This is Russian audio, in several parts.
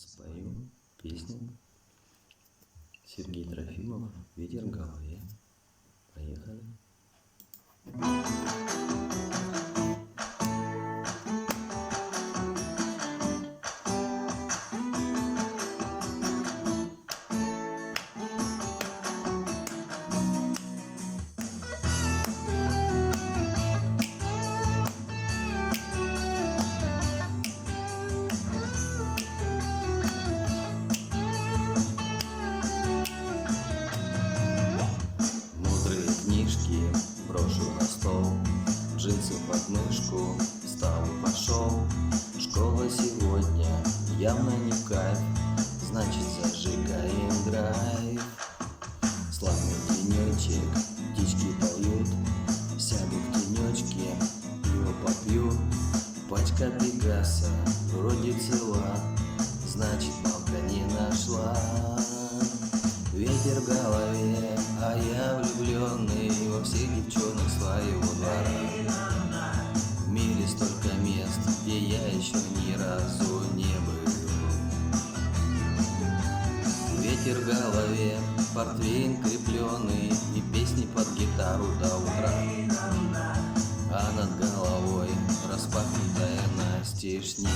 спою песню. Сергей Трофимов, «Ветер в голове». Поехали. Книжки брошу на стол, джинсы под мышку, встал и пошел. Школа сегодня явно не в кайф, значит зажигаем драйв. Славный денечек, птички поют, сяду в тенечке, пиво попью. Пачка Пегаса вроде цела, значит малка не нашла. Ветер в голове, а я влюбленный во всех девчонок своего двора. В мире столько мест, где я еще ни разу не был. Ветер в голове, портвейн крепленный и песни под гитару до утра. А над головой распахнутое настежь небо.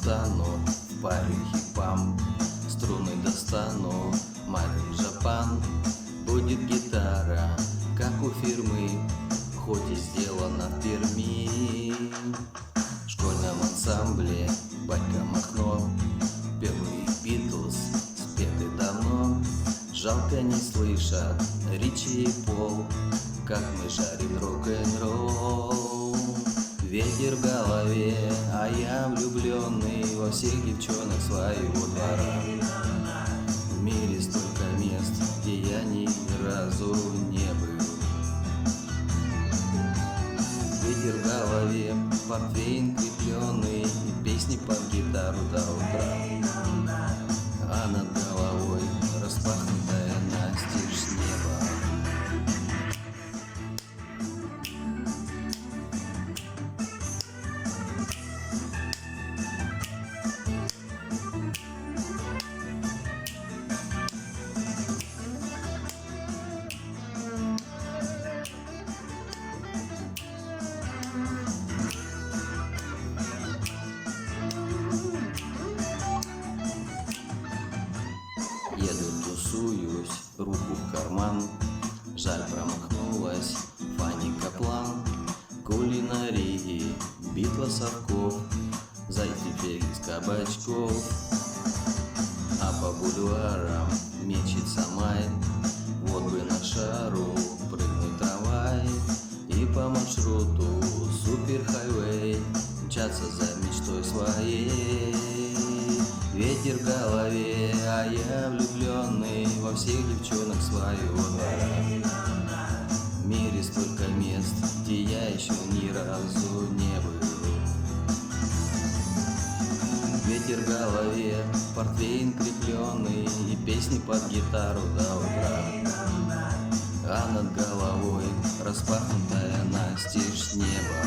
В паре хипам, струны достану, Марин Жапан. Будет гитара, как у фирмы, хоть и сделана в Перми. В школьном ансамбле батька Махно, первый Битлз спеты давно. Жалко не слышат Ричи и Пол, как мы жарим рок-н-ролл. Ветер в голове, а я влюбленный во всех девчонок своего двора. В мире столько мест, где я ни разу не был. Ветер в голове, портвейн крепленный и песни под гитару до утра. А над головой распахнутая настежь небо. Еду, тусуюсь, руку в карман, жаль промахнулась Фанни Каплан. Кулинарии, битва совков, зайти теперь из кабачков. А по бульварам мечется май, вот бы на шару прыгнуть трамвай. И по маршруту суперхайвей мчаться за мечтой своей. Ветер в голове, а я влюбленный во всех девчонок своего двора. В мире столько мест, где я еще ни разу не был. Ветер в голове, портвейн крепленный и песни под гитару до утра. А над головой распахнутая настежь небо.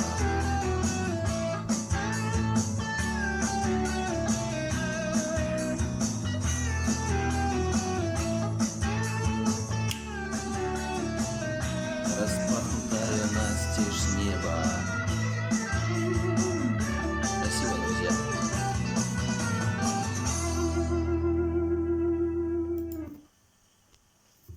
Распахнутая настежь неба.